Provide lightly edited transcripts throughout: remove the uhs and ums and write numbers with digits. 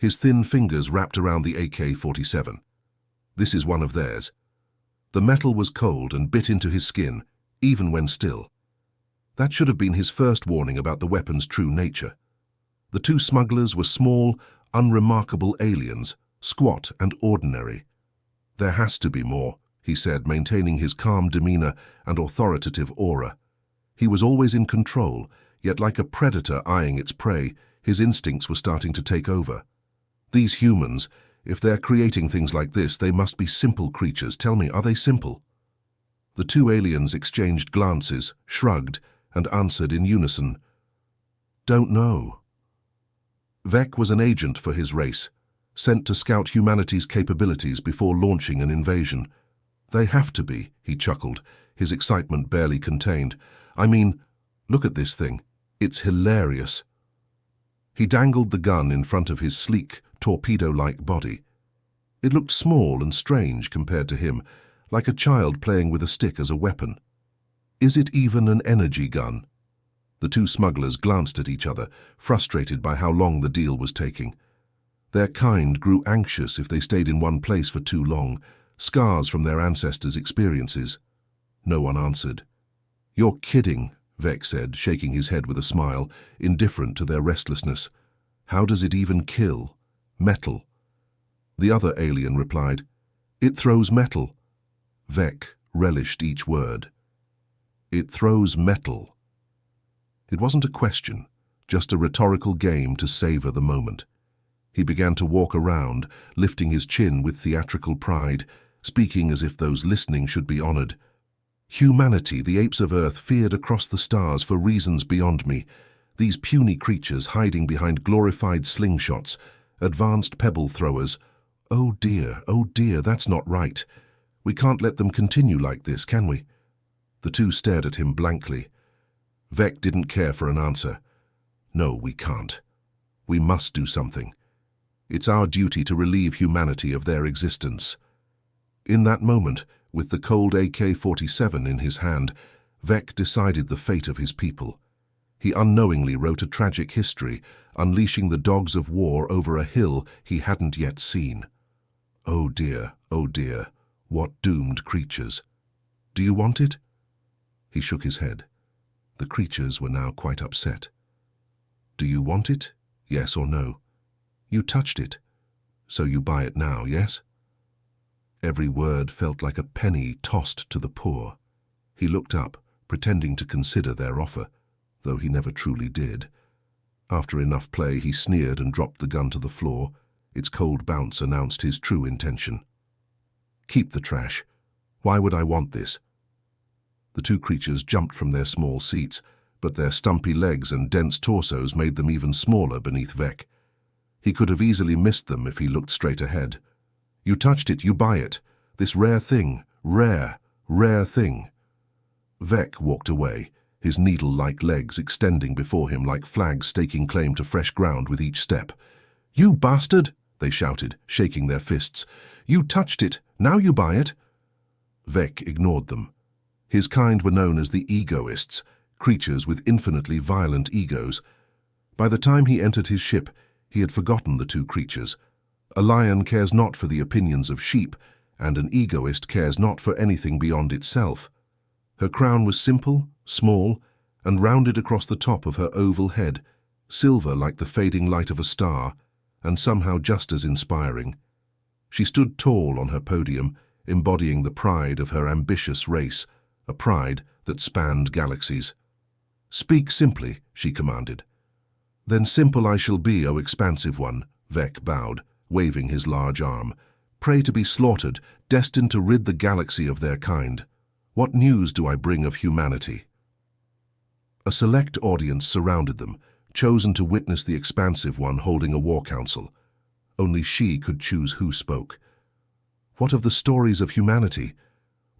his thin fingers wrapped around the AK-47. This is one of theirs. The metal was cold and bit into his skin, even when still. That should have been his first warning about the weapon's true nature. The two smugglers were small, unremarkable aliens, squat and ordinary. "There has to be more," he said, maintaining his calm demeanor and authoritative aura. He was always in control, yet like a predator eyeing its prey, his instincts were starting to take over. "These humans, if they're creating things like this, they must be simple creatures. Tell me, are they simple?" The two aliens exchanged glances, shrugged, and answered in unison, "Don't know." Vec was an agent for his race, sent to scout humanity's capabilities before launching an invasion. "They have to be," he chuckled, his excitement barely contained. "I mean, look at this thing. It's hilarious." He dangled the gun in front of his sleek, torpedo-like body. It looked small and strange compared to him, like a child playing with a stick as a weapon. "Is it even an energy gun?" The two smugglers glanced at each other, frustrated by how long the deal was taking. Their kind grew anxious if they stayed in one place for too long, scars from their ancestors' experiences. No one answered. "You're kidding," Vec said, shaking his head with a smile, indifferent to their restlessness. "How does it even kill? Metal." The other alien replied, "It throws metal." Vec relished each word. "It throws metal." It wasn't a question, just a rhetorical game to savor the moment. He began to walk around, lifting his chin with theatrical pride, speaking as if those listening should be honored. "Humanity, the apes of Earth, feared across the stars for reasons beyond me. These puny creatures hiding behind glorified slingshots, advanced pebble throwers. Oh dear, that's not right. We can't let them continue like this, can we?" The two stared at him blankly. Vec didn't care for an answer. "No, we can't. We must do something. It's our duty to relieve humanity of their existence." In that moment, with the cold AK-47 in his hand, Vec decided the fate of his people. He unknowingly wrote a tragic history, unleashing the dogs of war over a hill he hadn't yet seen. Oh dear, what doomed creatures. "Do you want it?" He shook his head. The creatures were now quite upset. "Do you want it? Yes or no? You touched it, so you buy it now, yes?" Every word felt like a penny tossed to the poor. He looked up, pretending to consider their offer, though he never truly did. After enough play, he sneered and dropped the gun to the floor. Its cold bounce announced his true intention. "Keep the trash. Why would I want this?" The two creatures jumped from their small seats, but their stumpy legs and dense torsos made them even smaller beneath Vec. He could have easily missed them if he looked straight ahead. "You touched it, you buy it. This rare thing, rare thing." Vec walked away, his needle-like legs extending before him like flags staking claim to fresh ground with each step. "You bastard!" they shouted, shaking their fists. "You touched it, now you buy it." Vec ignored them. His kind were known as the egoists, creatures with infinitely violent egos. By the time he entered his ship, he had forgotten the two creatures. A lion cares not for the opinions of sheep, and an egoist cares not for anything beyond itself. Her crown was simple, small, and rounded across the top of her oval head, silver like the fading light of a star, and somehow just as inspiring. She stood tall on her podium, embodying the pride of her ambitious race, a pride that spanned galaxies. "Speak simply," she commanded. "Then simple I shall be, O expansive one," Vec bowed, waving his large arm. "Pray to be slaughtered, destined to rid the galaxy of their kind. What news do I bring of humanity?" A select audience surrounded them, chosen to witness the expansive one holding a war council. Only she could choose who spoke. What of the stories of humanity?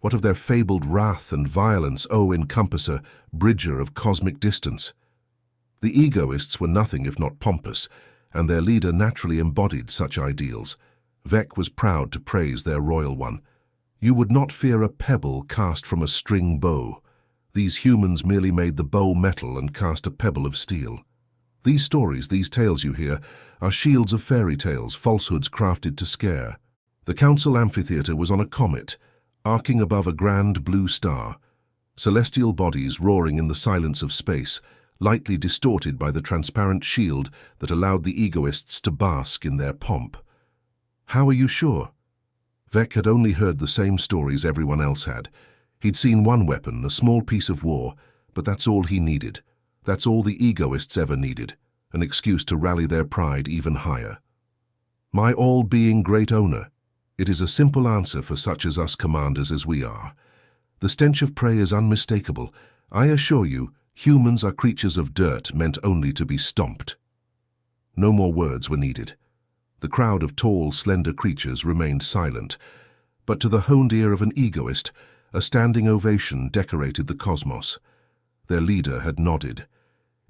What of their fabled wrath and violence, O encompasser, bridger of cosmic distance? The egoists were nothing if not pompous, and their leader naturally embodied such ideals. Vec was proud to praise their royal one. "You would not fear a pebble cast from a string bow. These humans merely made the bow metal and cast a pebble of steel. These stories, these tales you hear, are shields of fairy tales, falsehoods crafted to scare. The council amphitheater was on a comet, arcing above a grand blue star, celestial bodies roaring in the silence of space, lightly distorted by the transparent shield that allowed the egoists to bask in their pomp. How are you sure? Vec had only heard the same stories everyone else had. He'd seen one weapon, a small piece of war, but that's all he needed. That's all the egoists ever needed, an excuse to rally their pride even higher. My all-being great owner, it is a simple answer for such as us commanders as we are. The stench of prey is unmistakable. I assure you, humans are creatures of dirt meant only to be stomped. No more words were needed. The crowd of tall, slender creatures remained silent, but to the honed ear of an egoist, a standing ovation decorated the cosmos. Their leader had nodded.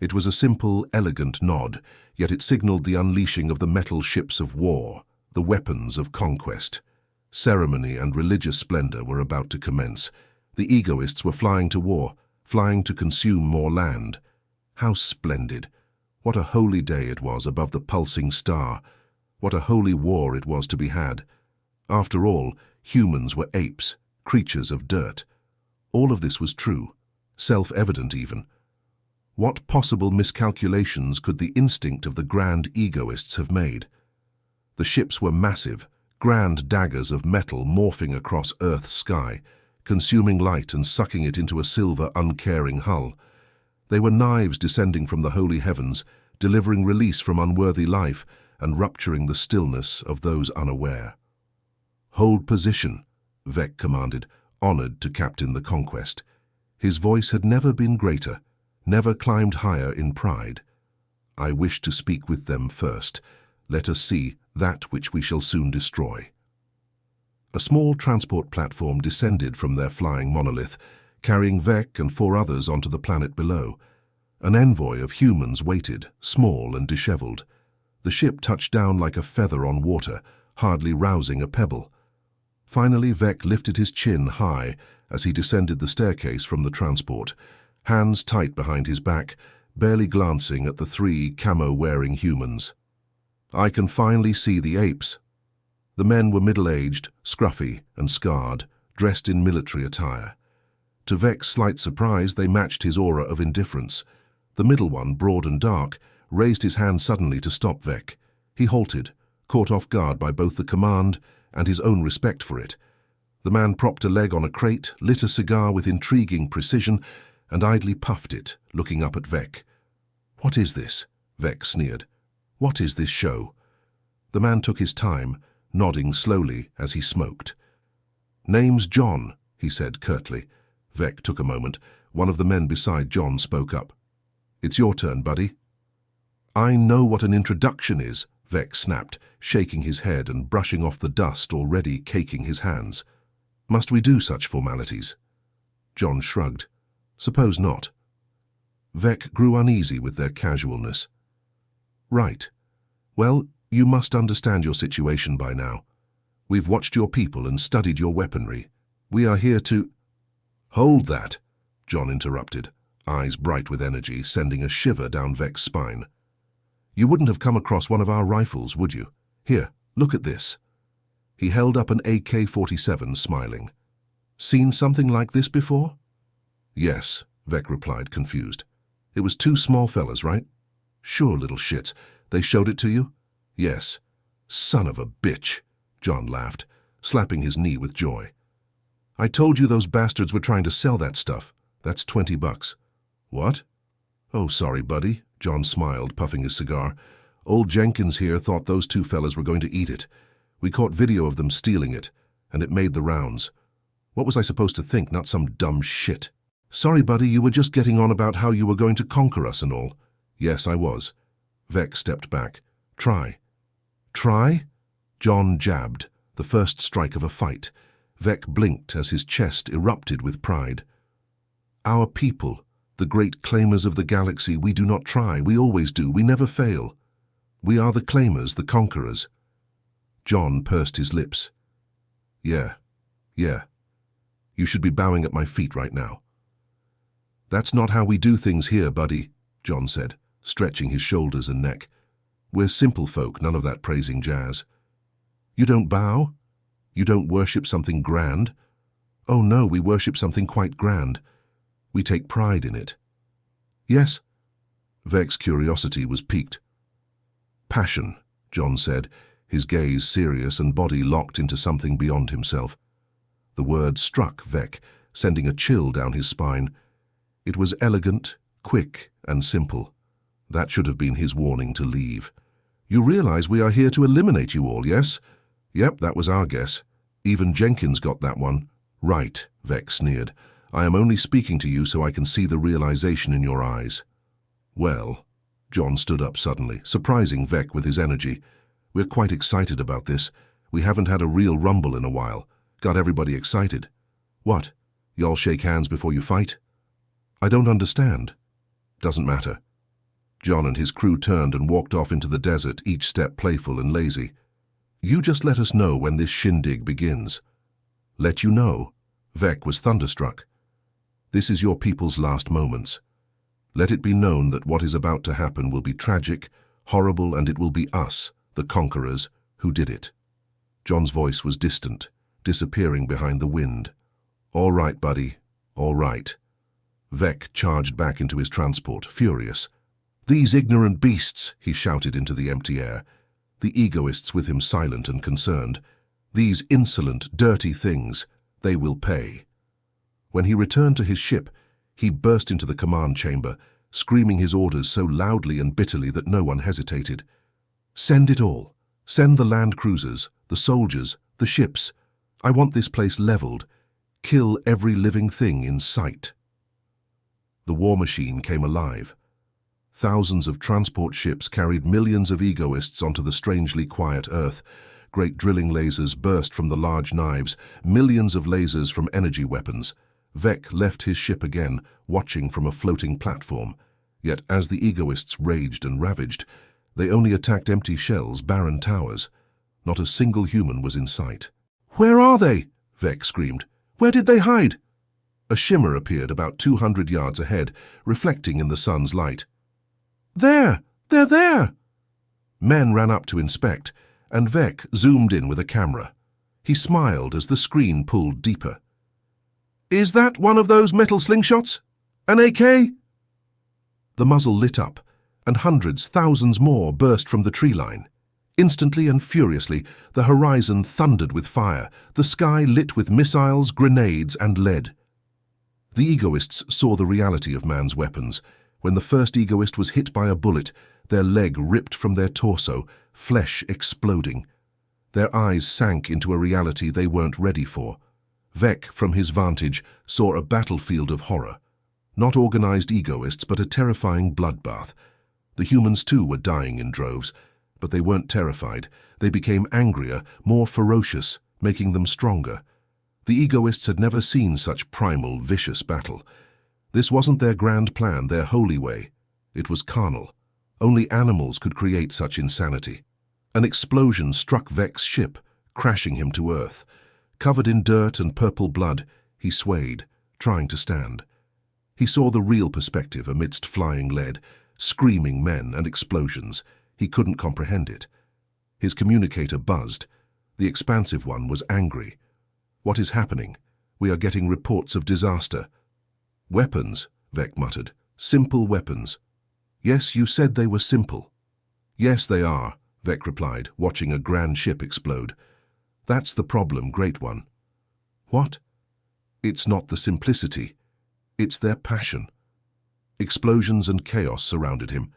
It was a simple, elegant nod, yet it signaled the unleashing of the metal ships of war, the weapons of conquest. Ceremony and religious splendor were about to commence. The egoists were flying to war, flying to consume more land. How splendid! What a holy day it was above the pulsing star! What a holy war it was to be had! After all, humans were apes, creatures of dirt. All of this was true, self-evident even. What possible miscalculations could the instinct of the grand egoists have made? The ships were massive, grand daggers of metal morphing across Earth's sky, consuming light and sucking it into a silver, uncaring hull. They were knives descending from the holy heavens, delivering release from unworthy life and rupturing the stillness of those unaware. "Hold position," Vec commanded, honored to captain the conquest. His voice had never been greater, never climbed higher in pride. "I wish to speak with them first. Let us see that which we shall soon destroy." A small transport platform descended from their flying monolith, carrying Vec and 4 others onto the planet below. An envoy of humans waited, small and disheveled. The ship touched down like a feather on water, hardly rousing a pebble. Finally, Vec lifted his chin high as he descended the staircase from the transport, hands tight behind his back, barely glancing at the 3 camo-wearing humans. "I can finally see the apes." The men were middle-aged, scruffy and scarred, dressed in military attire. To Vec's slight surprise, they matched his aura of indifference. The middle one, broad and dark, raised his hand suddenly to stop Vec. He halted, caught off guard by both the command and his own respect for it. The man propped a leg on a crate, lit a cigar with intriguing precision, and idly puffed it, looking up at Vec. "What is this?" Vec sneered. "What is this show?" The man took his time, nodding slowly as he smoked. "Name's John," he said curtly. Vec took a moment. One of the men beside John spoke up. "It's your turn, buddy." "I know what an introduction is," Vec snapped, shaking his head and brushing off the dust already caking his hands. "Must we do such formalities?" John shrugged. "Suppose not." Vec grew uneasy with their casualness. "Right. Well, you must understand your situation by now. We've watched your people and studied your weaponry. We are here to—" "Hold that," John interrupted, eyes bright with energy, sending a shiver down Vec's spine. "You wouldn't have come across one of our rifles, would you? Here, look at this." He held up an AK-47, smiling. "Seen something like this before?" "Yes," Vec replied, confused. "It was 2 small fellas, right?" "Sure, little shits. They showed it to you?" "Yes." "Son of a bitch," John laughed, slapping his knee with joy. "I told you those bastards were trying to sell that stuff. That's $20. "What?" "Oh, sorry, buddy," John smiled, puffing his cigar. "Old Jenkins here thought those 2 fellas were going to eat it. We caught video of them stealing it, and it made the rounds. What was I supposed to think, not some dumb shit?" "Sorry, buddy, you were just getting on about how you were going to conquer us and all." "Yes, I was." Vec stepped back. "Try." "Try?" John jabbed, the first strike of a fight. Vec blinked as his chest erupted with pride. "Our people, the great claimers of the galaxy, we do not try. We always do. We never fail. We are the claimers, the conquerors." John pursed his lips. Yeah. You should be bowing at my feet right now." "That's not how we do things here, buddy," John said, stretching his shoulders and neck. We're simple folk, none of that praising jazz. You don't bow? You don't worship something grand? Oh no, we worship something quite grand. We take pride in it. Yes? Vec's curiosity was piqued. Passion, John said, his gaze serious and body locked into something beyond himself. The word struck Vec, sending a chill down his spine. It was elegant, quick, and simple. That should have been his warning to leave. You realize we are here to eliminate you all, yes? Yep, that was our guess. Even Jenkins got that one. Right, Vec sneered. I am only speaking to you so I can see the realization in your eyes. Well, John stood up suddenly, surprising Vec with his energy. We're quite excited about this. We haven't had a real rumble in a while. Got everybody excited. What? Y'all shake hands before you fight? I don't understand. Doesn't matter. John and his crew turned and walked off into the desert, each step playful and lazy. You just let us know when this shindig begins. Let you know? Vec was thunderstruck. This is your people's last moments. Let it be known that what is about to happen will be tragic, horrible, and it will be us, the conquerors, who did it. John's voice was distant, disappearing behind the wind. All right, buddy, all right. Vec charged back into his transport, furious. These ignorant beasts, he shouted into the empty air, the egoists with him silent and concerned. These insolent, dirty things, they will pay. When he returned to his ship, he burst into the command chamber, screaming his orders so loudly and bitterly that no one hesitated. Send it all. Send the land cruisers, the soldiers, the ships. I want this place leveled. Kill every living thing in sight. The war machine came alive. Thousands of transport ships carried millions of egoists onto the strangely quiet Earth. Great drilling lasers burst from the large knives, millions of lasers from energy weapons. Vec left his ship again, watching from a floating platform. Yet as the egoists raged and ravaged, they only attacked empty shells, barren towers. Not a single human was in sight. Where are they? Vec screamed. Where did they hide? A shimmer appeared about 200 yards ahead, reflecting in the sun's light. There! They're there! Men ran up to inspect, and Vec zoomed in with a camera. He smiled as the screen pulled deeper. Is that one of those metal slingshots? An AK? The muzzle lit up, and hundreds, thousands more burst from the tree line. Instantly and furiously, the horizon thundered with fire, the sky lit with missiles, grenades, and lead. The egoists saw the reality of man's weapons. When the first egoist was hit by a bullet, their leg ripped from their torso, flesh exploding. Their eyes sank into a reality they weren't ready for. Vec, from his vantage, saw a battlefield of horror. Not organized egoists, but a terrifying bloodbath. The humans too were dying in droves, but they weren't terrified. They became angrier, more ferocious, making them stronger. The egoists had never seen such primal, vicious battle. This wasn't their grand plan, their holy way. It was carnal. Only animals could create such insanity. An explosion struck Vec's ship, crashing him to earth. Covered in dirt and purple blood, he swayed, trying to stand. He saw the real perspective amidst flying lead, screaming men and explosions. He couldn't comprehend it. His communicator buzzed. The expansive one was angry. What is happening? We are getting reports of disaster. Weapons, Vec muttered. Simple weapons. Yes, you said they were simple. Yes, they are, Vec replied, watching a grand ship explode. That's the problem, Great One. What? It's not the simplicity. It's their passion. Explosions and chaos surrounded him.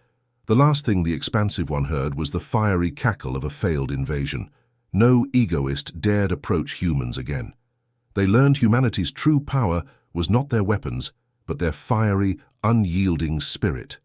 The last thing the expansive one heard was the fiery cackle of a failed invasion. No egoist dared approach humans again. They learned humanity's true power was not their weapons, but their fiery, unyielding spirit.